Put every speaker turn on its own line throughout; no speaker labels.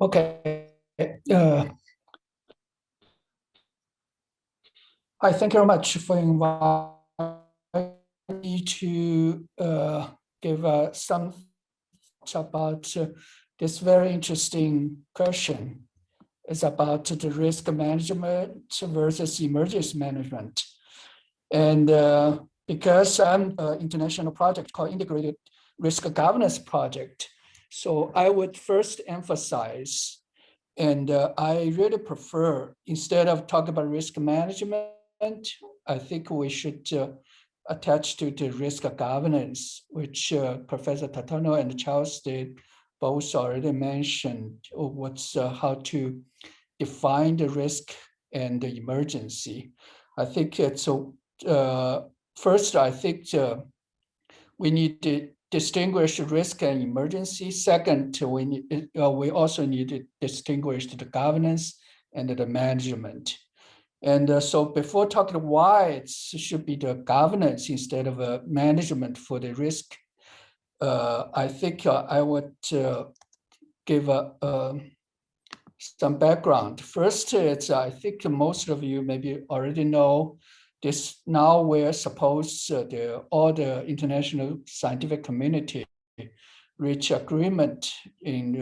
Okay. I thank you very much for inviting me to give some thoughts about this very interesting question. It's about the risk management versus emergency management. And because I'm an international project called Integrated Risk Governance Project, so I would first emphasize, and I really prefer, instead of talking about risk management, I think we should attach to the risk governance, which Professor Tatano and Charles did both already mentioned what's how to define the risk and the emergency. I think it's first, I think we need to distinguish risk and emergency. Second, we also need to distinguish the governance and the management. And so before talking why it should be the governance instead of a management for the risk, I think I would give some background. First, it's I think most of you maybe already know this. Now we're supposed all the international scientific community reach agreement in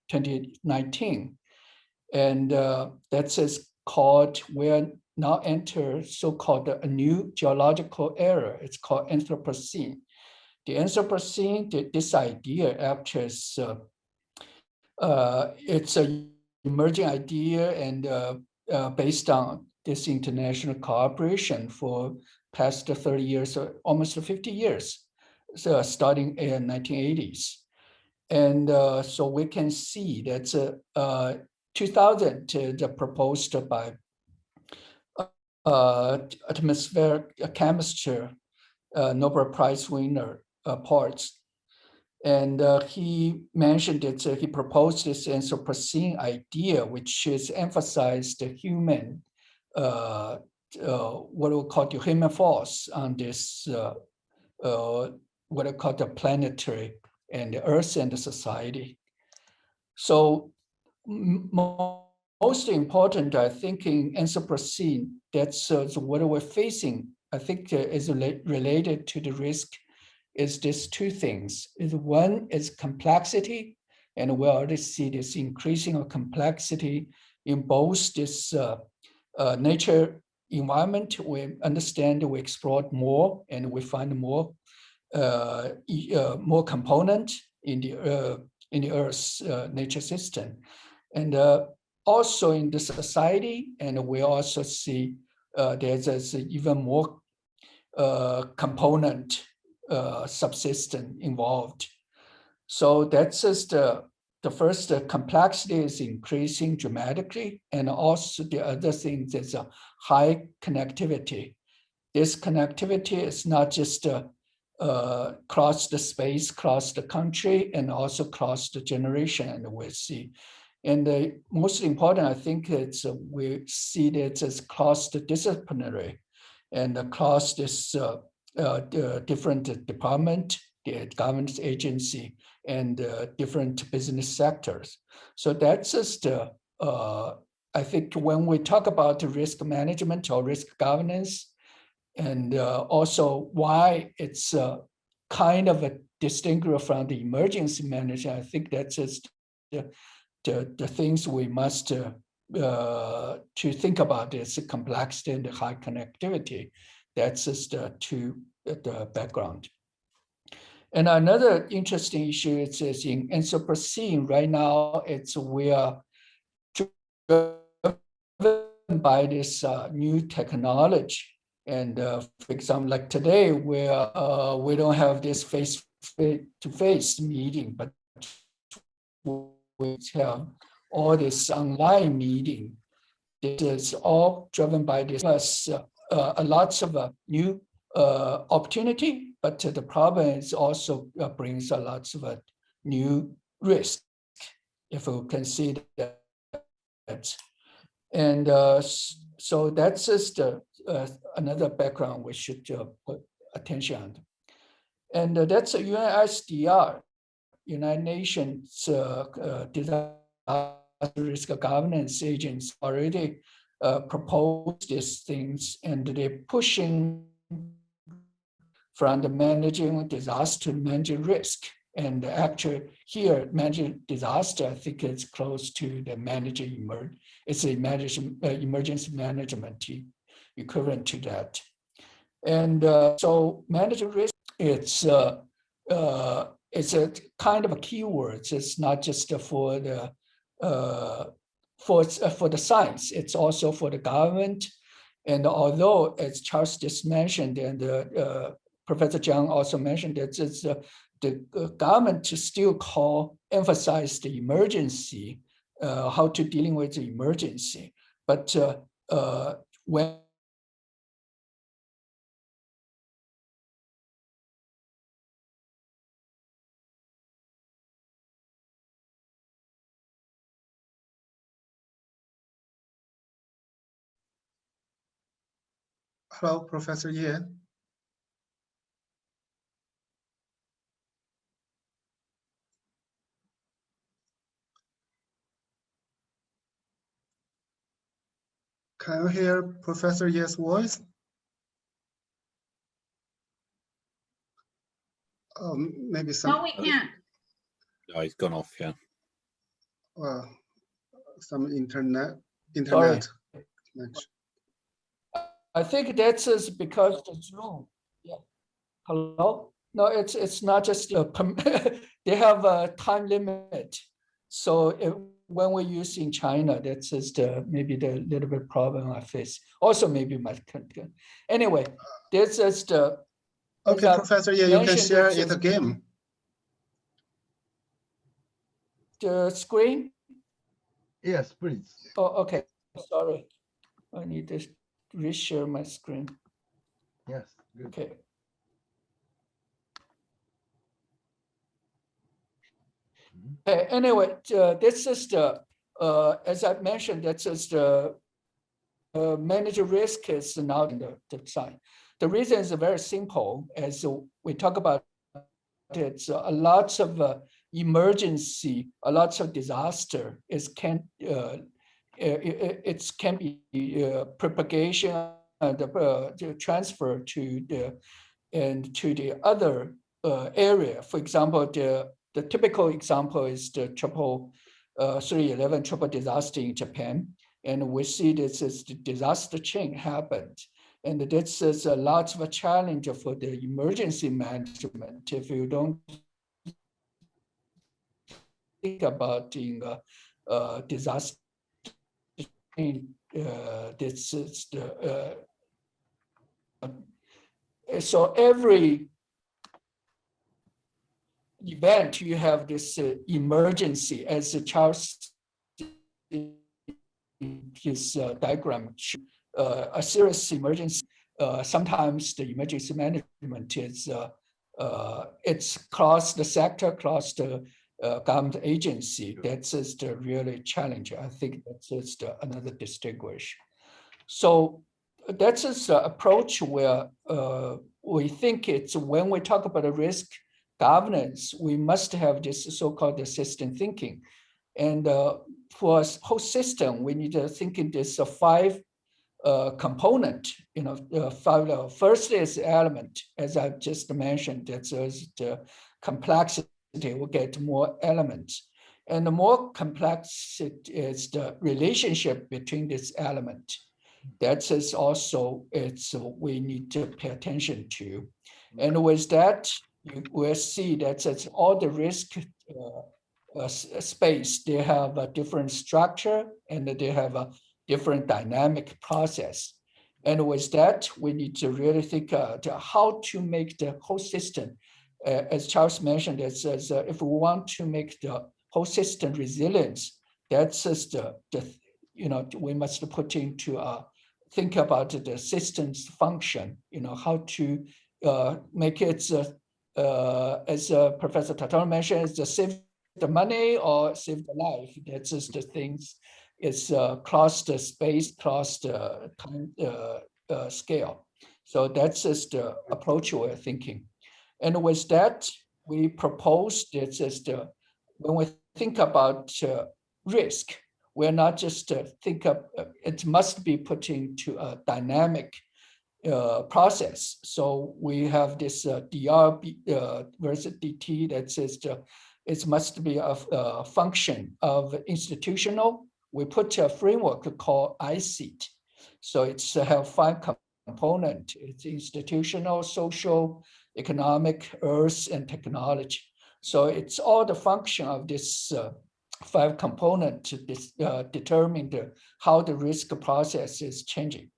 2019, and that is called we're now enter so-called a new geological era. It's called Anthropocene. The Anthropocene, this idea actually is it's a emerging idea and based on this international cooperation for past 30 years, or almost 50 years, so starting in 1980s. And so we can see that 2000 proposed by atmospheric chemistry Nobel Prize winner Parts. And he mentioned it, he proposed this Anthropocene idea, which is emphasized the human, what we call the human force on this, what I call the planetary and the Earth and the society. So most important, I think in Anthropocene, that's what we're facing, I think is related to the risk is these two things. Is one is complexity, and we already see this increasing of complexity in both this nature environment. We understand, we explore more, and we find more more component in the Earth's nature system, and also in the society. And we also see there's even more component subsystem involved. So that's just the first, complexity is increasing dramatically. And also the other thing is high connectivity. This connectivity is not just cross the space, cross the country, and also cross the generation, and we see. And the most important, I think, it's we see that it's cross the disciplinary and across this different department, the government agency, and different business sectors. So that's just, I think when we talk about risk management or risk governance, and also why it's kind of a distinguished from the emergency management, I think that's just the things we must to think about is the complexity and the high connectivity. That's just the background. And another interesting issue is in Anthropocene right now, we are driven by this new technology. And for example, like today, we don't have this face-to-face meeting, but we have all this online meeting. This is all driven by this, plus a lots of new opportunity, but the problem is also brings a lots of new risk, if we can see that. And so that's just another background we should put attention on. And that's a UNSDR, United Nations Disaster risk governance agents already propose these things, and they're pushing from the managing disaster to managing risk. And actually here, managing disaster, I think it's close to the managing it's a emergency management equivalent to that. And so managing risk, it's a kind of a keyword. It's not just for the science, it's also for the government. And although, as Charles just mentioned, and Professor Zhang also mentioned, that it's the government still emphasize the emergency, how to dealing with the emergency. But when
Hello, Professor Ye. Can you hear Professor Ye's voice? Maybe some.
No, we can't.
No, he's gone off. Yeah.
Some internet.
Sorry.
Connection.
I think that's just because the Zoom. Yeah. Hello? No, it's not just they have a time limit. So when we use in China, that's just maybe the little bit problem I face. Also, maybe my anyway, that's just
okay, Professor Ye, you can share it again.
The screen?
Yes, please.
Oh, okay. Sorry. I need to reshare my screen.
Yes, good.
Okay. Anyway, this is the, as I mentioned, that's just the manage risk is now in the design. The reason is very simple. As we talk about, it's a lot of emergency, a lot of disaster. It can be propagation and transfer to the other area. For example, the typical example is the 311 triple disaster in Japan. And we see this as the disaster chain happened. And this is a lot of a challenge for the emergency management. If you don't think about in disaster chain, this is the, so every event, you have this emergency, as Charles his diagram, a serious emergency. Sometimes the emergency management is it's across the sector, across the government agency. That's just the really challenge. I think that's just another distinguish. So that's just the approach where we think it's when we talk about a risk governance, we must have this so-called system thinking. And for a whole system, we need to think in this 5 component, first is element, as I just mentioned, that's the complexity, we get more elements. And the more complex is the relationship between this element. That is also, we need to pay attention to. And with that, you will see that it's all the risk space, they have a different structure and they have a different dynamic process. And with that, we need to really think how to make the whole system, as Charles mentioned, if we want to make the whole system resilience, that's just we must put into think about the system's function, how to make it, as Professor Tataro mentioned, it's save the money or save the life. That's just the things. It's cross the space, cross the time scale. So that's just the approach we're thinking. And with that, we propose that when we think about risk. We're not just think of it must be put into a dynamic process. So we have this DRB versus DT that says it must be a function of institutional. We put a framework called ICET. So it's have 5 components. It's institutional, social, economic, earth, and technology. So it's all the function of this 5 components to determine how the risk process is changing.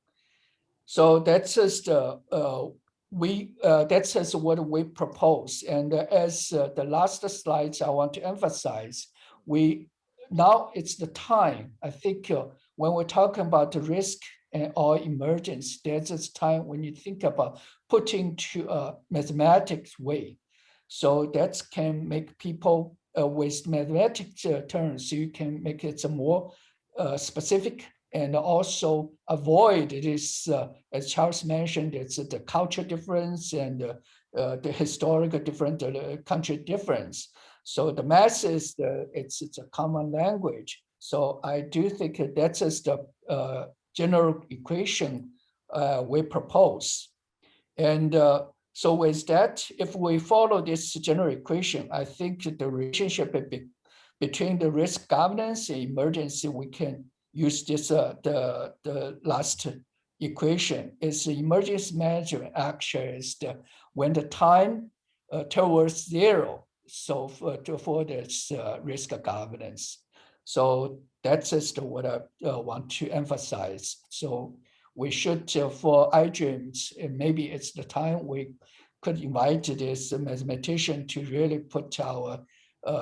So that's just that's just what we propose. And as the last slides, I want to emphasize, now it's the time. I think when we're talking about the risk or emergence, there's this time when you think about putting to a mathematics way. So that can make people with mathematics terms, you can make it more specific and also avoid this, as Charles mentioned, it's the culture difference and the historical different, country difference. So the math is it's a common language. So I do think that's just the general equation we propose. And so with that, if we follow this general equation, I think the relationship between the risk governance and emergency, we can use this the last equation is the emergency management action is when the time towards 0. So for this risk governance. So that's just what I want to emphasize. So we should for IDRiMs, maybe it's the time we could invite this mathematician to really put our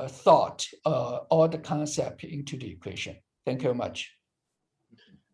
thought, all the concept into the equation. Thank you very much.